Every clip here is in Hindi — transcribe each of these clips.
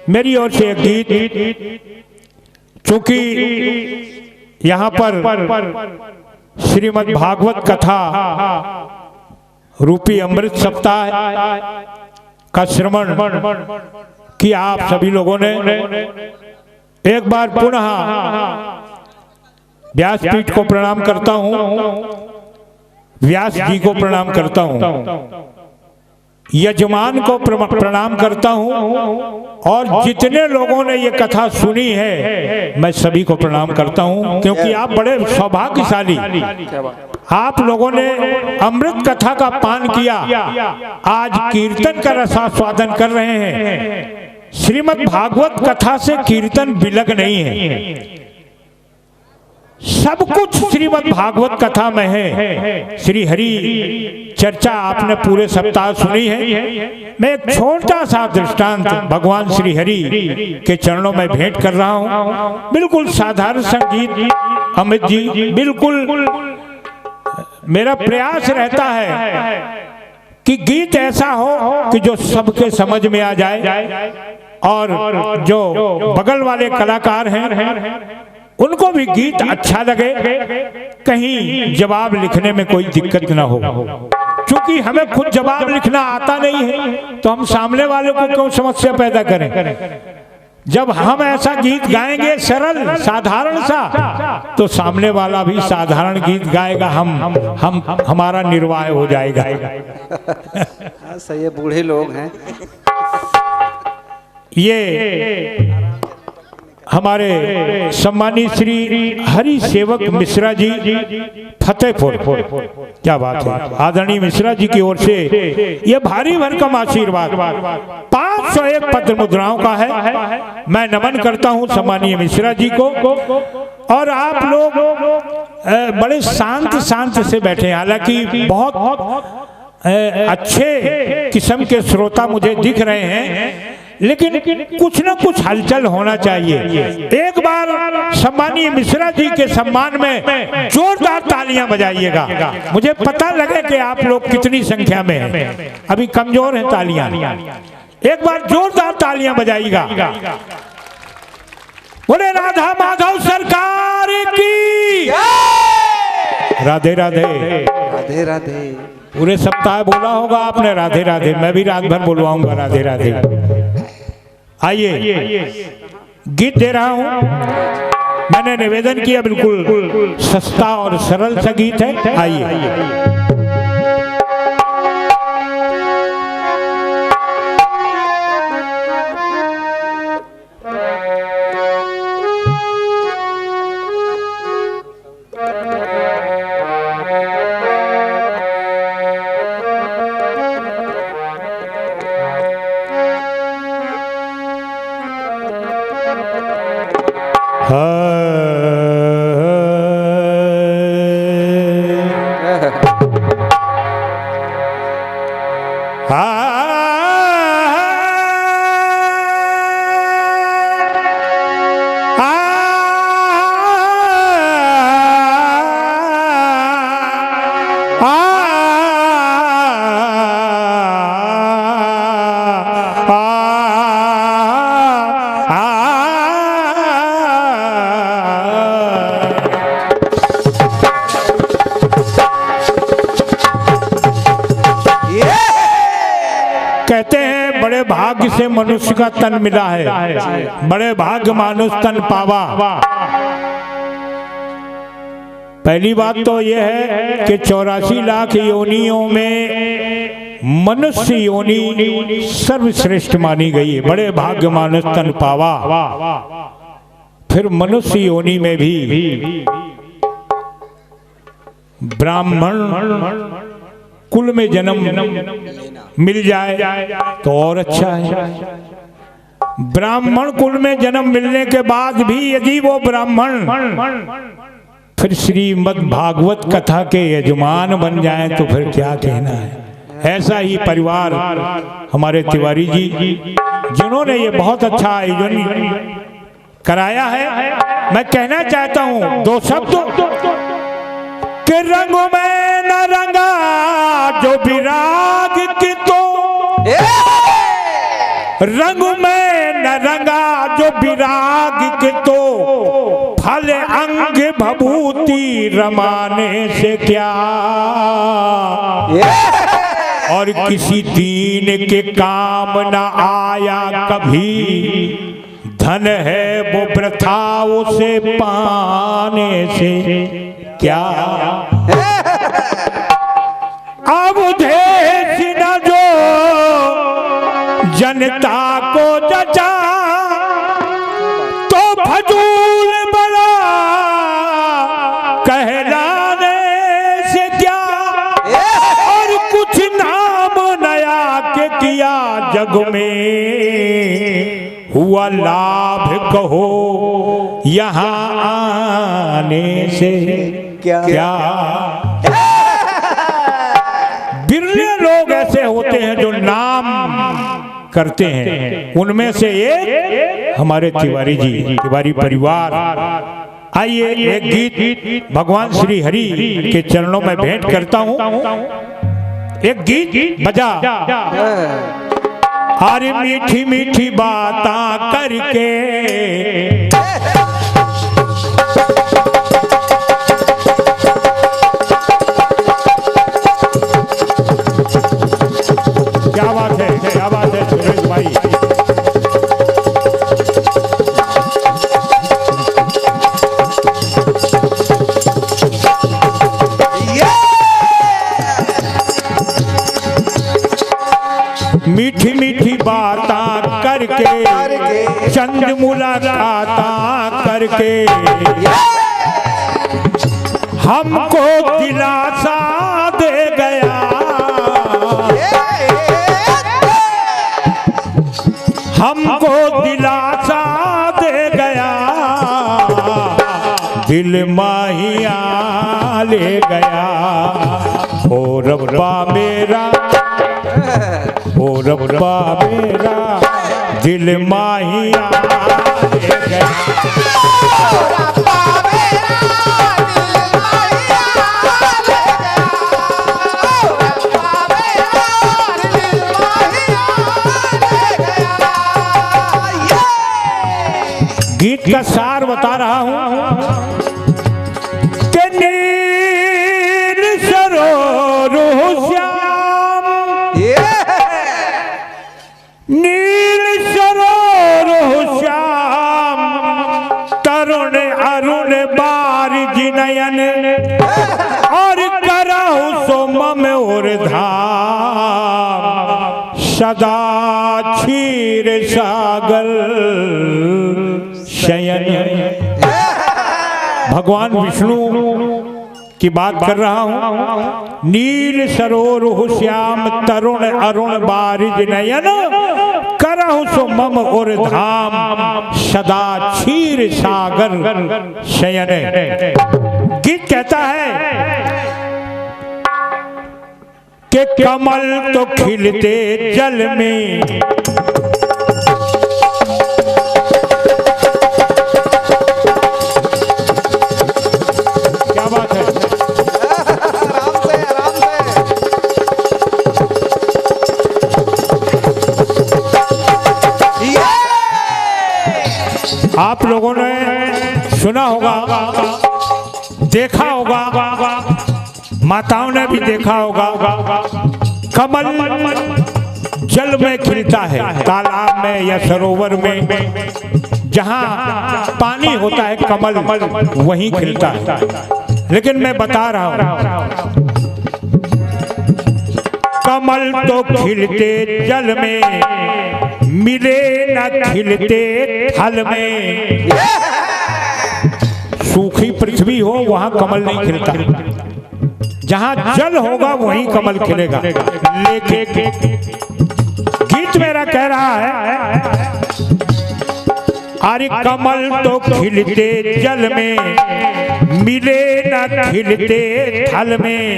मेरी ओर से एक गीत, चूंकि यहाँ पर श्रीमद् भागवत कथा रूपी अमृत सप्ताह का श्रवण किया आप सभी लोगों ने, एक बार पुनः व्यासपीठ को प्रणाम करता हूँ, व्यास जी को प्रणाम करता हूँ, यजमान को प्रणाम करता हूँ, और जितने लोगों ने ये कथा सुनी है मैं सभी को प्रणाम करता हूँ, क्योंकि आप बड़े सौभाग्यशाली, आप लोगों ने अमृत कथा का पान किया, आज कीर्तन का रसास्वादन कर रहे हैं। श्रीमद् भागवत कथा से कीर्तन विलग नहीं है, सब कुछ श्रीमद् भागवत कथा में है। श्री हरि चर्चा आपने पूरे सप्ताह सुनी है। मैं एक छोटा सा दृष्टांत भगवान श्री हरि के चरणों में भेंट कर रहा हूँ। बिल्कुल साधारण संगीत अमित जी, बिल्कुल मेरा प्रयास रहता है कि गीत ऐसा हो कि जो सबके समझ में आ जाए, और जो बगल वाले कलाकार हैं उनको भी गीत अच्छा लगे, कहीं जवाब लिखने में कोई दिक्कत ना हो। क्योंकि हमें खुद जवाब लिखना आता नहीं है तो हम सामने वाले को क्यों समस्या पैदा करें। जब हम ऐसा गीत गाएंगे सरल साधारण सा, तो सामने वाला भी साधारण गीत गाएगा, हमारा निर्वाह हो जाएगा। सही है, बूढ़े लोग हैं। ये हमारे सम्मानित श्री हरि सेवक मिश्रा जी फतेहपुर, क्या बात है, आदरणीय मिश्रा जी की ओर से ये भारी भरकम आशीर्वाद 501 पत्र मुद्राओं का है। मैं नमन करता हूं सम्मानीय मिश्रा जी को। और आप लोग बड़े शांत से बैठे, हालांकि बहुत अच्छे किस्म के श्रोता मुझे दिख रहे हैं, लेकिन कुछ न कुछ हलचल होना चाहिए। एक बार सम्मानीय मिश्रा जी के सम्मान में जोरदार तालियां बजाइएगा, मुझे पता लगे कि आप लोग कितनी संख्या में हैं। अभी कमजोर हैं तालियां, एक बार जोरदार तालियां बजाइएगा। बोले राधा माधव सरकार की, राधे राधे राधे राधे। पूरे सप्ताह बोला होगा आपने राधे राधे, मैं भी रात भर बोलवाऊंगा राधे राधे। आइए गीत दे रहा हूं, मैंने निवेदन किया, बिल्कुल सस्ता और सरल सा गीत है। आइए। कहते हैं बड़े भाग्य से मनुष्य का तन मिला है, बड़े भाग्य मानुष तन पावा। पहली बात तो यह है कि 84 लाख योनियों में मनुष्य योनि सर्वश्रेष्ठ मानी गई है। बड़े भाग्य मानुष तन पावा। फिर मनुष्य योनि में भी ब्राह्मण कुल में जन्म मिल जाए तो और अच्छा है। ब्राह्मण कुल में जन्म मिलने के बाद भी यदि वो ब्राह्मण फिर श्रीमद् भागवत कथा के यजमान बन जाए तो फिर क्या कहना है। ऐसा ही परिवार हमारे तिवारी जी, जिन्होंने ये बहुत अच्छा आयोजन कराया है। मैं कहना चाहता हूं दो शब्द कि रंग में न रंगा जो विराग की तो, रंग में न न रंगा जो विराग के तो फल अंग भभूति रमाने से क्या। और किसी दीन के काम न आया कभी धन है वो वृथा उसे पाने से क्या। अब देश न जो जनता को जचा तो फजूल बड़ा कहलाने से क्या। और कुछ नाम नया के किया जग में हुआ लाभ कहो यहाँ आने से क्या। बिरले लोग ऐसे होते हैं जो नाम करते हैं, उनमें से एक हमारे तिवारी जी, तिवारी परिवार। आइए एक गीत भगवान श्री हरि के चरणों में भेंट करता हूँ। एक गीत बजा। अरे मीठी मीठी बातां करके क्या बात है सुरेश भाई। मीठी मीठी बातां करके चंद मुलाकातां करके हमको दिलासा दे गया। हमको दिलासा दे गया दिल माहिया ले गया। ओ रब्बा मेरा ओ रब्बा मेरा दिल माहिया ले गया। ओ रब्बा मेरा दिल माहिया ले गया। ओ रब्बा मेरा दिल माहिया ले गया। गीत का सार बता रहा हूँ कि नील सरोवर श्याम नील सरोवर श्याम तरुण अरुण बारिज नयन और करहु सो मम और धाम सदा क्षीर सागर शयन। भगवान विष्णु की बात कर रहा हूं। नील सरोवर श्याम तरुण अरुण बारिज नयन करहु सो मम और धाम सदा क्षीर सागर शयन। गीत कहता है कि कमल तो खिलते जल में आप लोगों ने सुना होगा, देखा होगा, माताओं ने भी देखा होगा। कमल जल में खिलता है, तालाब में या सरोवर में जहाँ पानी होता है कमल वहीं खिलता है। लेकिन मैं बता रहा हूँ कमल तो खिलते जल में मिले न खिलते थल में। सूखी पृथ्वी हो वहां कमल नहीं खिलता, जहां जल होगा वहीं कमल खिलेगा। लेकिन गीत मेरा कह रहा है अरे कमल तो खिलते जल में मिले न खिलते थल में।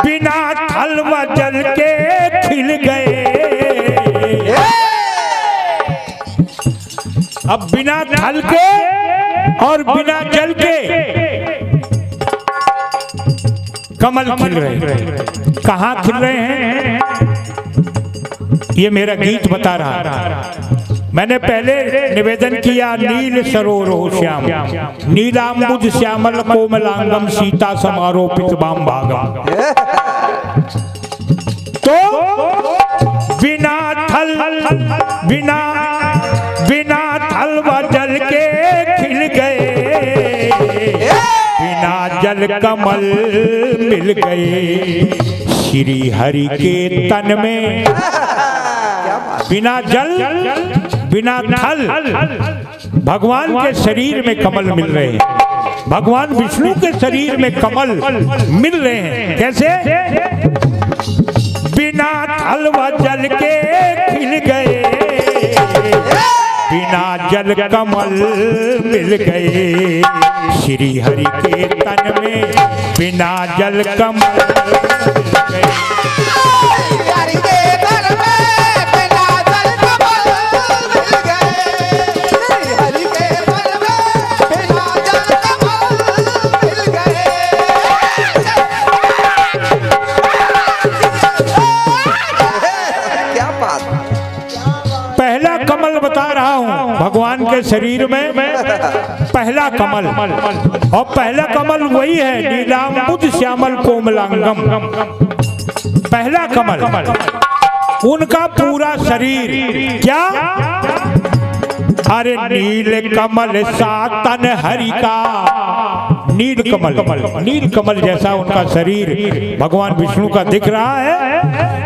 बिना थल व जल के खिल गए। अब बिना थल के और बिना जल के कमल खिल रहे हैं। कहाँ खिल रहे हैं ये मेरा गीत बता रहा है। मैंने पहले निवेदन किया नील सरोरो श्याम नीलाम्बुज श्यामल कोमलांगम सीता समारोपित वाम भागम। तो बिना थल बिना थल व जल के खिल गए, बिना जल कमल मिल गए श्री हरि के तन में। बिना जल बिना थल भगवान के शरीर में कमल मिल रहे हैं, भगवान विष्णु के शरीर में कमल मिल रहे हैं। कैसे? बिना थल व जल के खिल गए, बिना जल कमल मिल गए श्री हरि के तन में, बिना जल कमल मिल गए। पहला कमल बता रहा हूं भगवान के शरीर में, पहला कमल, और पहला कमल वही है नीलाम्बुज श्यामल कोमलांगम। पहला कमल उनका पूरा शरीर क्या? अरे नील कमल सा तन हरि का, नील कमल, नील कमल जैसा उनका शरीर भगवान विष्णु का दिख रहा है।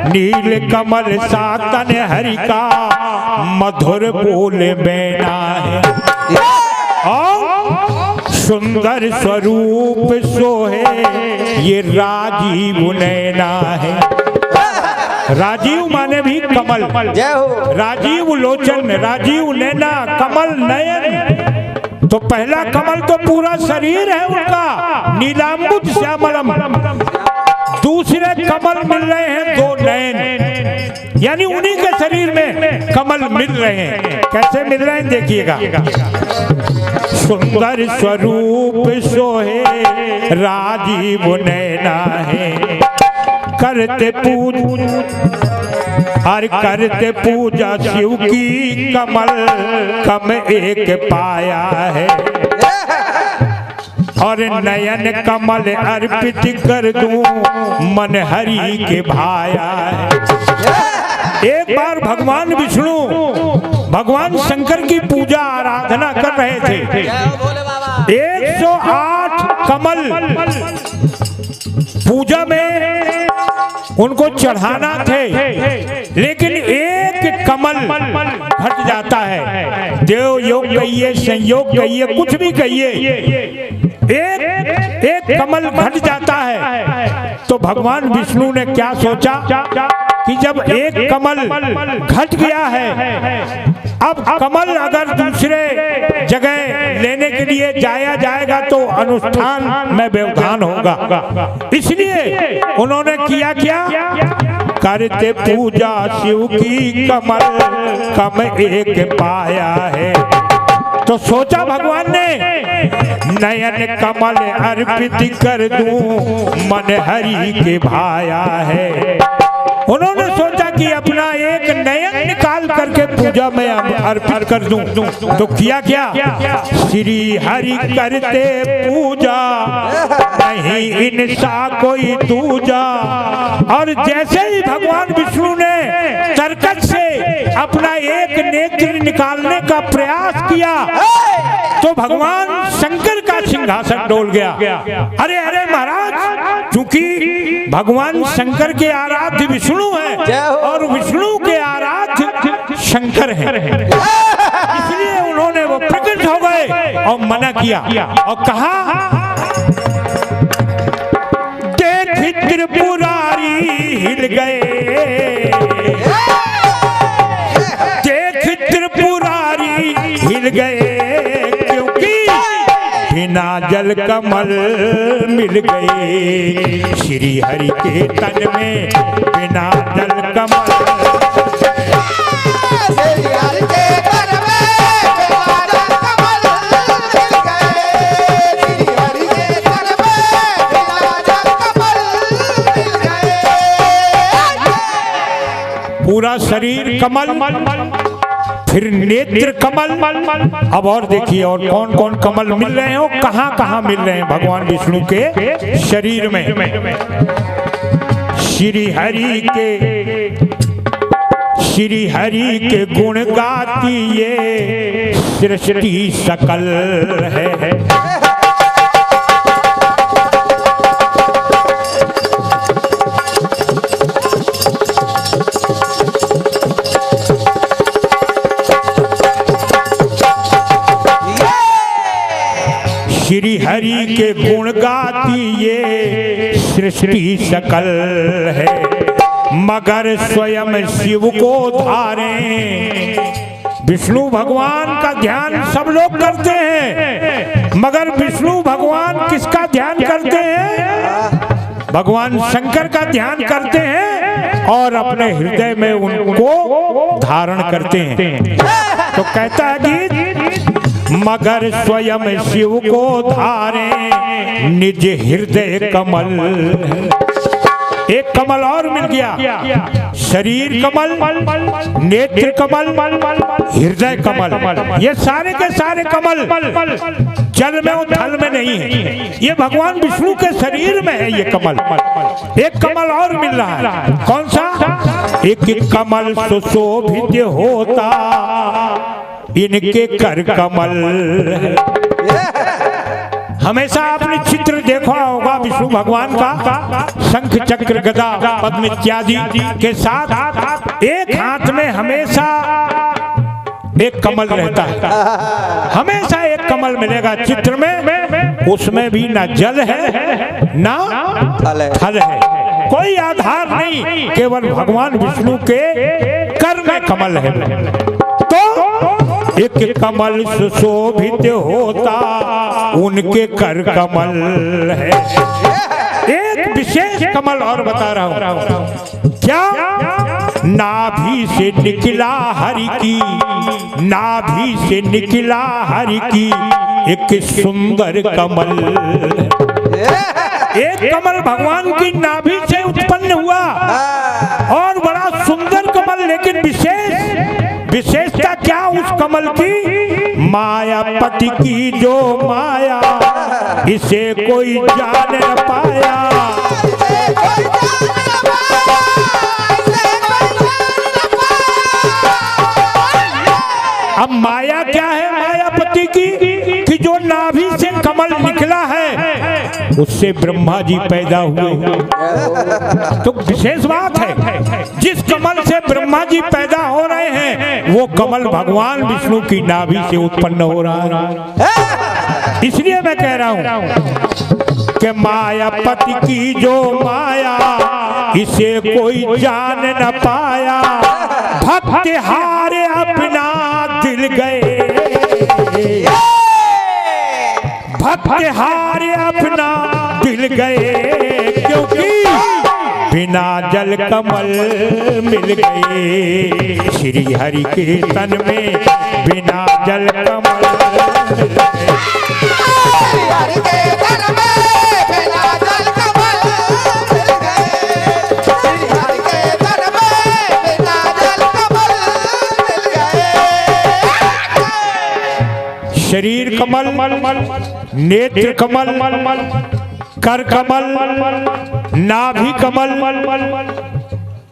नील कमल सा तन हरि का मधुर बोले बैना है, और सुंदर स्वरूप सोहे ये राजीव नैना है। राजीव माने भी कमल, राजीव लोचन, राजीव नैना, कमल नयन। तो पहला कमल तो पूरा शरीर है उनका नीलाम्बुज श्यामलम। दूसरे कमल मिल रहे हैं दो नयन, यानी उन्हीं के शरीर में कमल मिल रहे हैं। कैसे मिल रहे हैं देखिएगा। सुंदर स्वरूप सोहे राजीव नैना है, करते करते पूजा शिव की कमल कम एक पाया है, और नयन कमल अर्पित कर दूं मन हरि के भाया है। एक बार भगवान विष्णु भगवान शंकर की पूजा आराधना कर रहे थे। 108 कमल पूजा में उनको चढ़ाना थे, लेकिन एक कमल घट जाता है। देव योग कहिए, संयोग कहिए, कुछ भी कहिए, एक कमल घट जाता है। तो भगवान विष्णु ने क्या सोचा कि जब एक कमल घट गया है, अब कमल अगर दूसरे जगह लेने के लिए जाया जाएगा तो अनुष्ठान में व्यवधान होगा। इसलिए उन्होंने किया क्या? करते पूजा शिव की कमल कम एक पाया है। तो सोचा भगवान ने नयन कमल अर्पित कर दूं मन हरि के भाया है। उन्होंने सोचा कि अपना एक नयन निकाल करके पूजा में अर्पित कर दूं। तो किया क्या? श्री हरि करते पूजा नहीं इनसा कोई दूजा। और जैसे ही भगवान विष्णु ने तरकश से अपना एक नेत्र निकालने का प्रयास किया तो भगवान शंकर का सिंहासन डोल गया। अरे अरे महाराज, क्योंकि भगवान शंकर के आराध्य विष्णु है और विष्णु के आराध्य शंकर है, इसलिए उन्होंने वो प्रकट हो गए और मना किया और कहा, देख त्रिपुरारी हिल गए, देख त्रिपुरारी हिल गए, बिना जल कमल मिल गए श्री हरि के तन में, बिना जल कमल श्री हरि के तन में, बिना जल कमल मिल गए, श्री हरि के तन में, बिना जल कमल मिल गए। पूरा शरीर कमल, फिर नेत्र कमल। अब और देखिए और कौन कौन कमल मिल रहे हैं और कहां कहां मिल रहे हैं भगवान विष्णु के शरीर में। श्री हरि के गुण गाती ये सृष्टि सकल है। श्री हरि के गुण गाती ये सृष्टि सकल है, मगर स्वयं शिव को धारे। विष्णु भगवान का ध्यान सब लोग करते हैं, मगर विष्णु भगवान किसका ध्यान करते हैं? भगवान शंकर का ध्यान करते हैं और अपने हृदय में उनको धारण करते हैं। तो कहता है गीत, मगर स्वयं शिव को धारे निज हृदय कमल। एक कमल और मिल गया, शरीर कमल, नेत्र कमल, हृदय कमल। ये सारे के सारे कमल जल में और थल में नहीं है, ये भगवान विष्णु के शरीर में है ये कमल। एक कमल और मिल रहा है, कौन सा? एक कमल सुशोभित होता इनके कर कमल। हमेशा आपने चित्र देखा होगा विष्णु भगवान का, शंख चक्र गदा पद्म इत्यादि के साथ एक हाथ में हमेशा एक कमल रहता है। हमेशा एक कमल मिलेगा चित्र में, उसमें भी ना जल है ना थल है, कोई आधार नहीं, केवल भगवान विष्णु के कर में कमल है। तो एक कमल सुशोभित होता उनके कर कमल है। एक विशेष कमल और बता रहा हूं, क्या? नाभि से निकला हरि की, नाभि से निकला हरि की एक सुंदर कमल। एक कमल भगवान की नाभि से उत्पन्न हुआ और बड़ा सुंदर कमल, लेकिन विशेषता क्या उस कमल की? मायापति की जो माया इसे कोई जान न पाया। अब माया क्या है मायापति की? कि जो नाभि से कमल निकला है उससे ब्रह्मा जी पैदा हुए। तो विशेष बात है, जिस कमल से ब्रह्मा जी पैदा हो रहे हैं वो कमल भगवान विष्णु की नाभि से उत्पन्न हो रहा है। इसलिए मैं कह रहा हूं कि मायापति की जो माया इसे कोई जान न पाया। भक्त हारे अपना दिल गए, भक्त हारे अपना दिल गए, क्योंकि बिना जल कमल मिल गए। श्री हरि के तन में बिना जल कमल मिल गए। श्री हरि के तन में बिना जल कमल मिल गए। श्री हरि के तन में बिना जल कमल मिल गए। शरीर कमल, नेत्र कमल, कर कमल, नाभि कमल।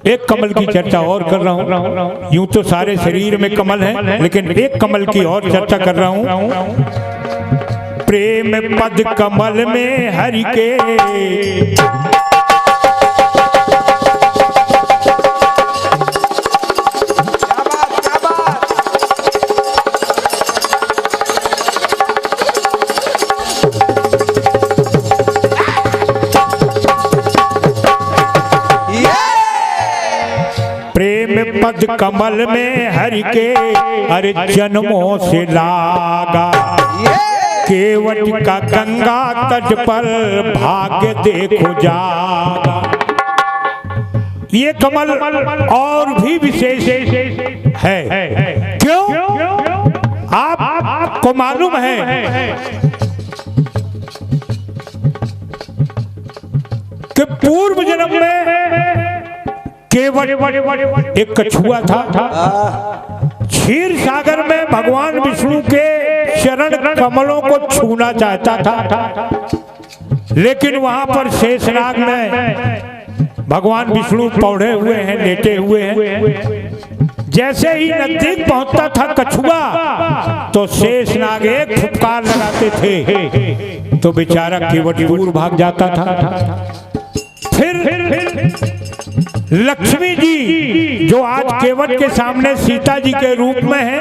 एक कमल की चर्चा और कर रहा हूं। यूं तो सारे शरीर में कमल है, लेकिन एक कमल की और चर्चा कर रहा हूं। प्रेम पद कमल में हरि के, पद कमल में हरि के हर जन्मों से लागा। केवट का गंगा तट पर भाग्य देखो जागा। ये कमल और भी विशेष है। क्यों? आपको मालूम है कि पूर्व जन्म में केवट एक कछुआ था, क्षीर सागर में भगवान विष्णु के चरण कमलों को छूना चाहता था, लेकिन वहां पर शेषनाग में भगवान विष्णु पौड़े हुए हैं, लेटे हुए हैं। जैसे ही नजदीक पहुंचता था कछुआ, तो शेषनाग एक फुफकार लगाते थे तो बेचारा केवट दूर भाग जाता था। फिर लक्ष्मी जी जो आज केवट के सामने सीता जी के रूप में है,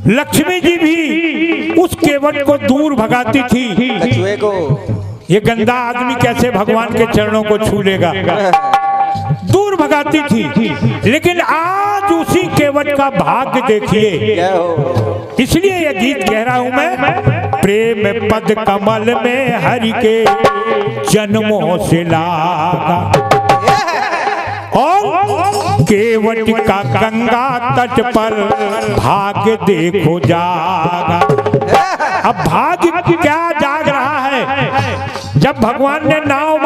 लक्ष्मी जी भी उस केवट को दूर भगाती थी। कछुए को ये गंदा आदमी कैसे भगवान के चरणों को छू लेगा, दूर भगाती थी। लेकिन आज उसी केवट का भाग्य देखिए, क्या हो? इसलिए ये गीत कह रहा हूं मैं। प्रेम पद कमल में हरि के जन्मों से लागा, और केवट का गंगा तट पर भाग्य देखो जागा। अब भाग्य क्या जाग रहा है? जब भगवान ने नाव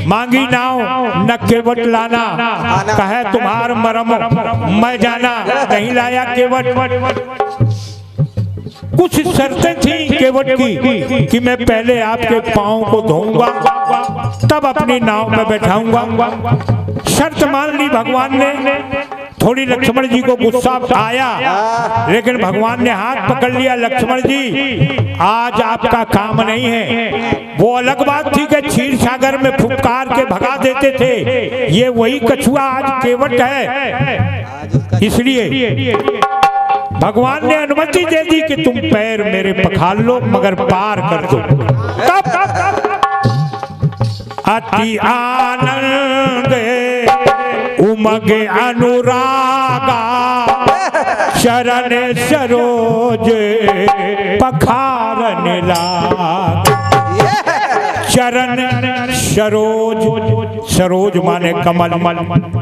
मांगी नाव, न केवट लाना, कहे तुम्हार मरम मैं जाना, नहीं लाया केवट। कुछ शर्तें थी केवट की कि मैं पहले आपके पांव को धोऊंगा, तब अपनी नाव में बैठाऊंगा। शर्त मान ली भगवान ने। थोड़ी लक्ष्मण जी को गुस्सा आया, लेकिन भगवान ने हाथ पकड़ लिया, लक्ष्मण जी आज आपका काम नहीं है। वो अलग बात थी कि क्षीर सागर में फुफकार के भगा देते थे, ये वही कछुआ आज केवट है। इसलिए भगवान ने अनुमति दे दी कि तुम पैर मेरे पखाल लो, मगर पार कर दो। तब अति आनंद उमग अनुरागा, शरण सरोज पखारन लाग। चरण सरोज, सरोज माने कमल,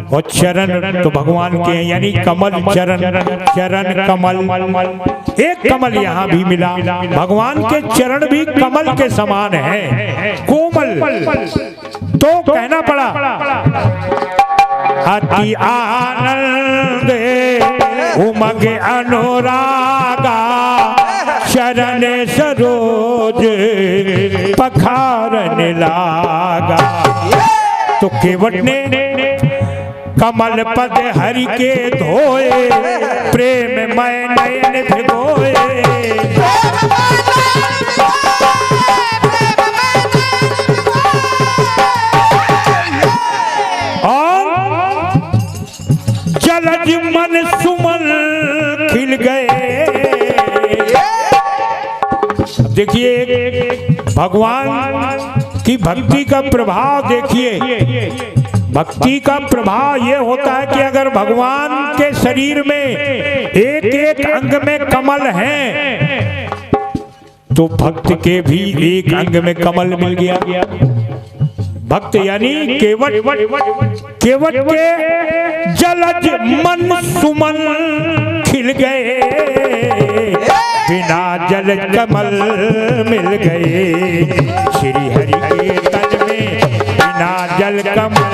और चरण तो भगवान के हैं, यानी कमल चरण, चरण कमल। एक कमल यहाँ भी मिला, भगवान के चरण भी कमल के समान हैं, कोमल। तो कहना पड़ा अति आनंद उमग अनुरागा, शरण सरोज पखारन लागा। तो केवट ने कमल पद हरि के धोए, प्रेम मय नयन भिगोए। और जलज मन सुमन खिल गए। देखिए भगवान की भक्ति का प्रभाव देखिए। भक्ति का प्रभाव ये होता है कि अगर भगवान के शरीर में एक एक अंग में कमल हैं, तो भक्त के भी एक अंग में कमल मिल गया। भक्त यानी केवट, केवट के जलज मन सुमन खिल गए, बिना जल कमल मिल गए। श्री हरि के तन में बिना जल कमल।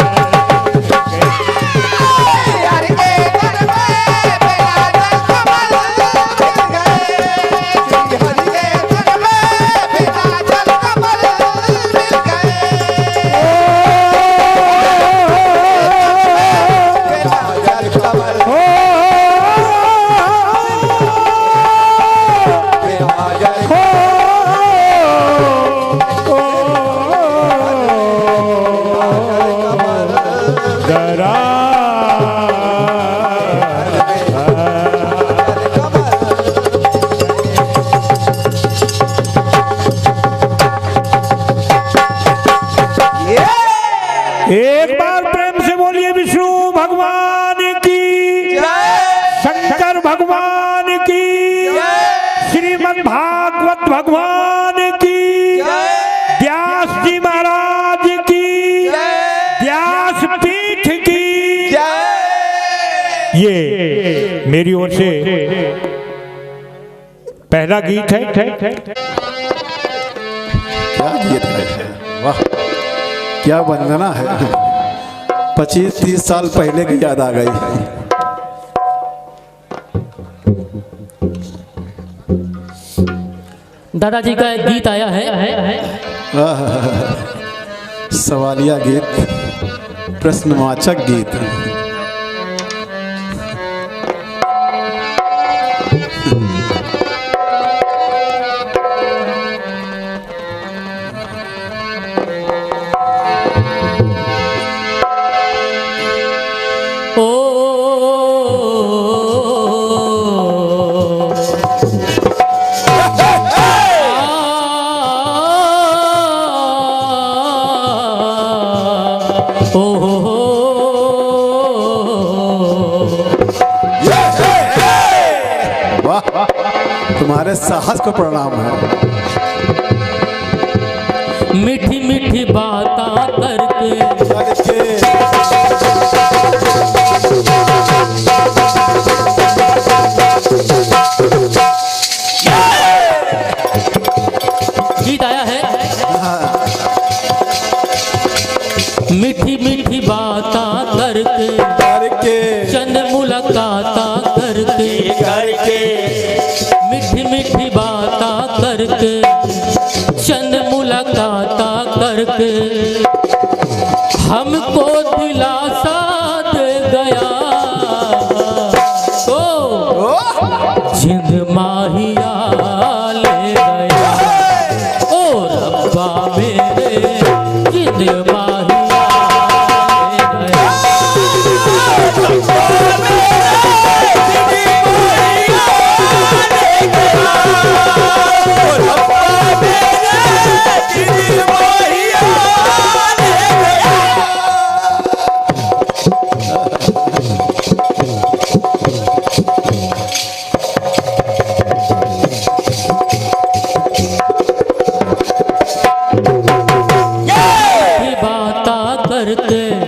एक बार प्रेम से बोलिए विष्णु भगवान की, शंकर भगवान की, श्रीमद् भागवत भगवान की, व्यास जी महाराज की, व्यास पीठ की। ये मेरी ओर से पहला गीत है। क्या गीत है, वाह क्या वंदना है। 25-30 साल पहले की याद आ गई। दादाजी का एक गीत आया है। सवालिया गीत, प्रश्नवाचक गीत। तुम्हारे साहस को प्रणाम है। मीठी मीठी बातें करके गीत आया है। मीठी मीठी बातें करके चंद मुलाकात करके मीठी मीठी बातें करके चंद मुलाकात करके हमको दिलासा दे गया। ओ जिंद माहिया ले गया। ओ रब्बा मेरे जिंद माहिया ले गया।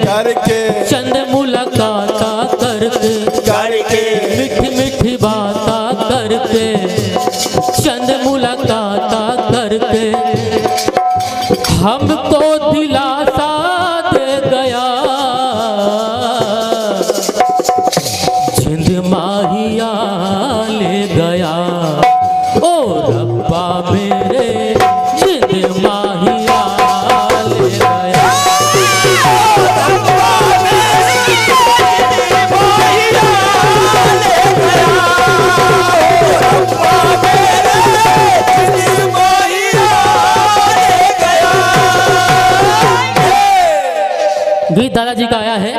करके चंद मुलाकात करके मीठी मीठी बातें करके चंद मुलाकात करके हमको दिलासा दे गया। जिंद माहिया ले गया। ओ रब्बा मेरे जिंद माहिया ले गया। गीत दादाजी का आया है।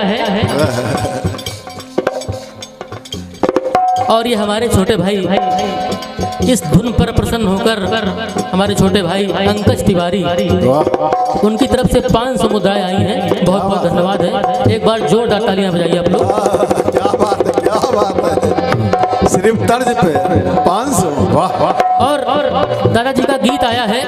और ये हमारे छोटे भाई इस धुन पर प्रसन्न होकर हमारे छोटे भाई पंकज तिवारी, उनकी तरफ से 500 मुद्राएं आई हैं। बहुत बहुत धन्यवाद है। एक बार जोरदार तालियां बजाइए आप लोग। क्या बात है, क्या बात है। सिर्फ तर्ज पे 500। वाह। और दादाजी का गीत आया है।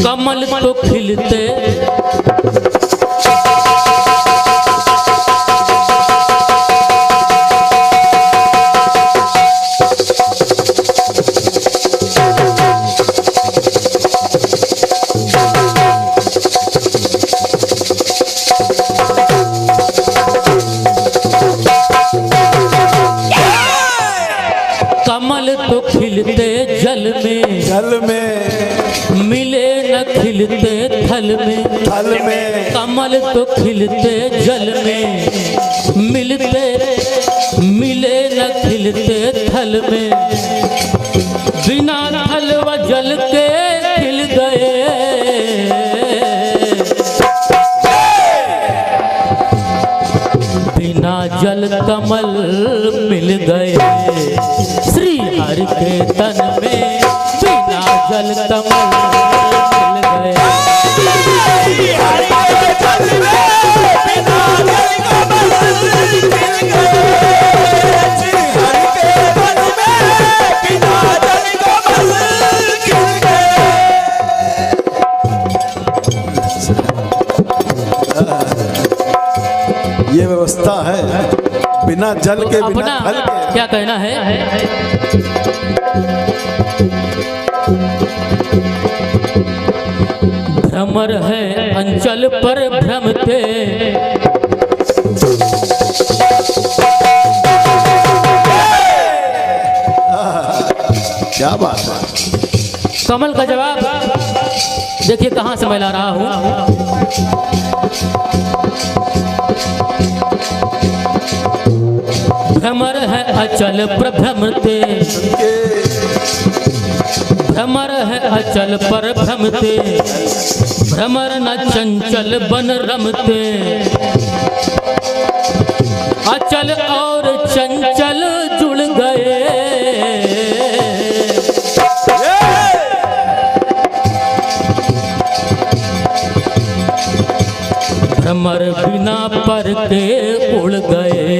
कमल तो खिलते कमल तो खिलते जल में मिले न खिलते थल में। कमल तो खिलते जल में मिले न खिलते थल में। बिना थल व जल के खिल गए। बिना जल कमल मिल गए। श्री हरि के तन में बिना जल कमल मिल गए। श्री हरि के तन में बिना जल कमल मिल गए। श्री हरि के तन में बिना जल कमल मिल गए। ये व्यवस्था है बिना जल के बिना फल के। क्या कहना है? भ्रम भ्रमर है अंचल पर भ्रमते, क्या बात है। कमल का जवाब देखिए कहां से मैं ला रहा हूं। भ्रमर है अचल पर भ्रमते, भ्रमर है अचल पर भ्रमते, भ्रमर न चंचल बन रमते, अचल और चंचल जुड़ गए, भ्रमर बिना पर के उड़ गए,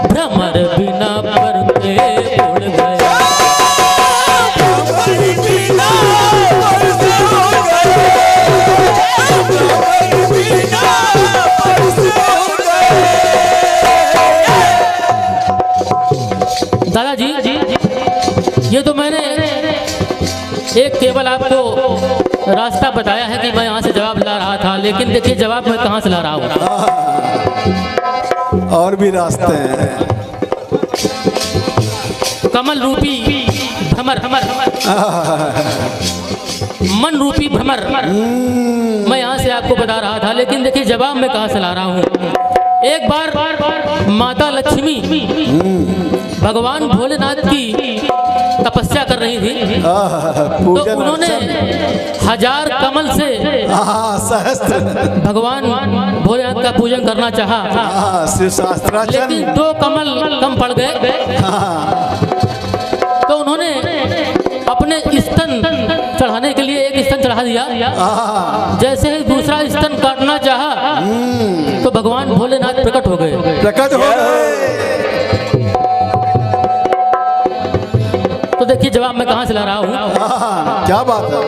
भ्रमर बिना पर के उड़ गए। दादाजी ये तो मैंने एक केवल आपको रास्ता बताया है कि मैं यहाँ से जवाब ला रहा था, लेकिन देखिए जवाब मैं कहाँ से ला रहा हूँ। और भी रास्ते हैं। कमल रूपी भ्रमर, मन रूपी भ्रमर मैं यहाँ से आपको बता रहा था, लेकिन देखिए जवाब मैं कहाँ से ला रहा हूँ। एक बार माता लक्ष्मी भगवान भोलेनाथ की तपस्या कर रही थी, तो उन्होंने 1000 कमल से सहस्त्र भगवान भोलेनाथ का पूजन करना चाहा, लेकिन 2 कमल कम पड़ गए, तो उन्होंने अपने स्तन चढ़ाने के लिए एक स्तन चढ़ा दिया। जैसे ही दूसरा स्तन काटना चाहा तो भगवान भोलेनाथ प्रकट हो गए। तो देखिए जवाब मैं कहां से ला रहा हूं। क्या बात है।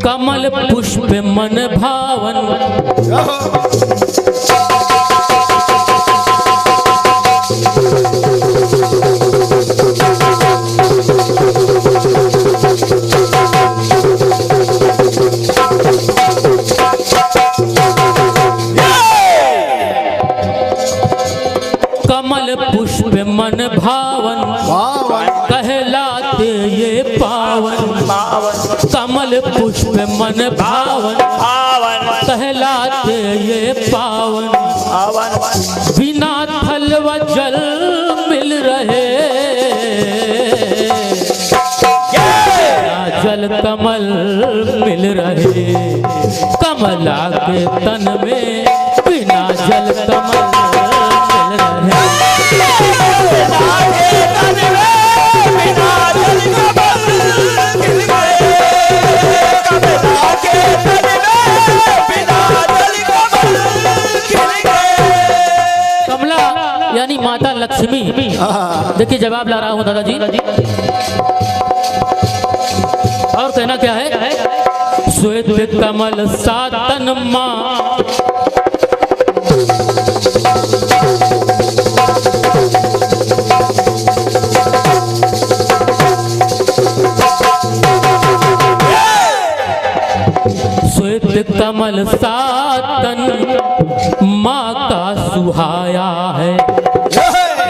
कमल पुष्प मन भावन, कमल पुष्प मन भावन, कहलाते ये पावन, कमल पुष्प मन भावन, कहलाते ये पावन, बिना थल व जल मिल रहे, जल कमल मिल रहे, कमला के तन में बिना जल कमल मिल रहे। कमला यानी माता लक्ष्मी। देखिए जवाब ला रहा हूँ दादाजी, और कहना क्या है। श्वेत कमल सातन माँ, श्वेत कमल सातन माँ का सुहाया है,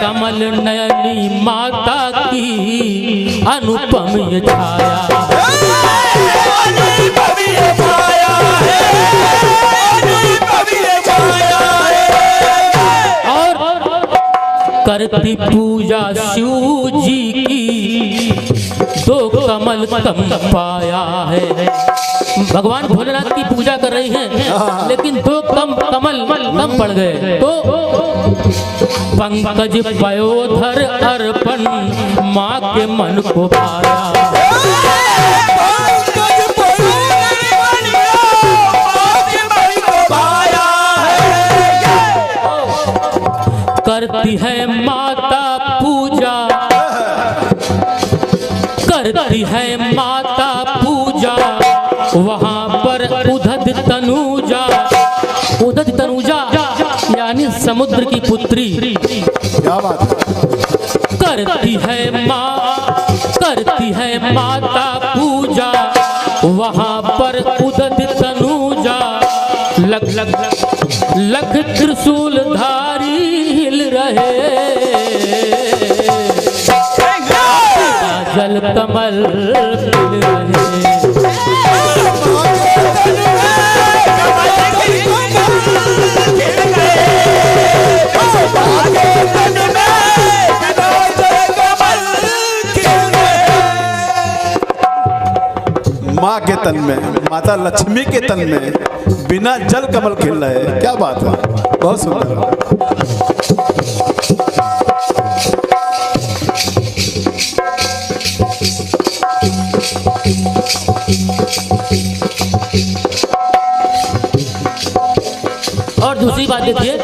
कमल नयनी माता की अनुपम ये छाया और करती पूजा शिव जी की 2 कमल कम पाया है। भगवान भोलेनाथ की पूजा कर रही हैं, लेकिन 2 कमल कम पड़ गए, तो पंकज पयोधर अर्पण माँ के मन को पाया। करती है माता पूजा, करती है माता पूजा, वहाँ पर उदध तनुजा, उदध तनुजा यानी समुद्र की पुत्री। क्या बात है। करती है माँ करती है माता पूजा, वहां पर उदित तनुजा। लख लख लख त्रिशूल धारी हिल रहे, जल कमल खिल रहे। माँ के तन में, माता लक्ष्मी के तन में बिना जल कमल खिल रहे, क्या बात है, बहुत सुंदर। और दूसरी बात देखिए,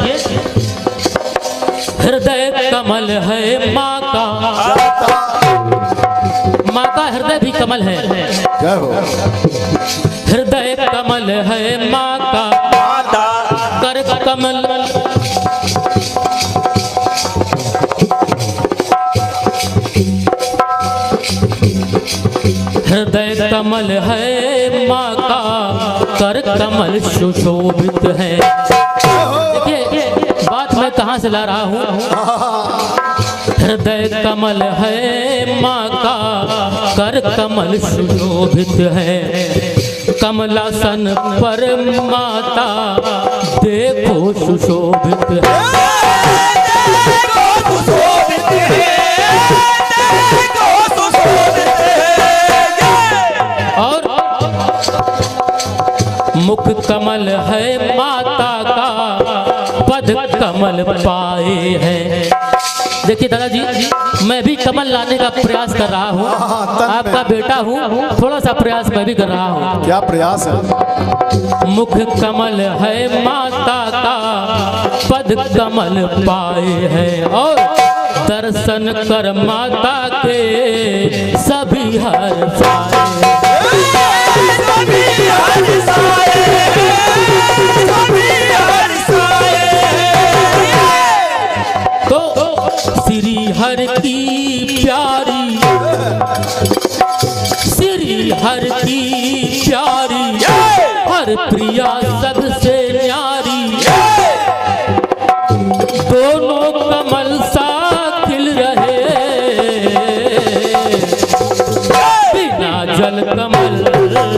हृदय कमल है माँ का, माँ का हृदय भी कमल है। क्या हो? हृदय कमल है माँ का, कर कमल हृदय कमल है माँ का, कर कमल सुशोभित है। देखिए बात मैं कहाँ से ला रहा हूँ। हृदय कमल है माँ का, कर कमल सुशोभित है। कमलासन पर माता देखो सुशोभित है। और मुख कमल है माता का, पद कमल पाए हैं। देखिए दादाजी, मैं भी कमल लाने का प्रयास कर रहा हूँ, आपका बेटा हूँ, थोड़ा सा प्रयास मैं भी कर रहा हूँ। क्या प्रयास है? मुख कमल है माता का, पद कमल पाए हैं। और दर्शन कर माता के सभी हर पाए। तो श्री हर की प्यारी, श्री हर की प्यारी, हर प्रिया सबसे न्यारी। दोनों कमल सा खिल रहे, बिना जल कमल खिल रहे।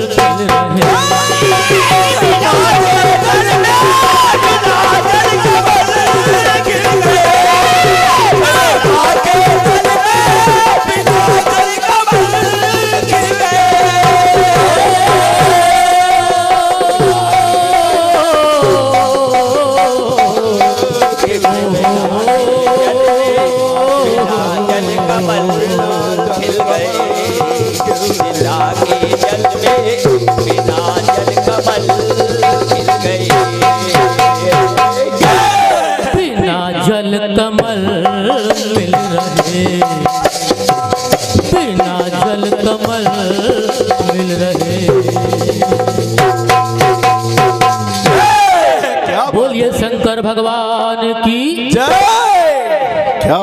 जल कमल मिल रहे, बिना जल कमल मिल रहे। बोलिए शंकर भगवान की जय। क्या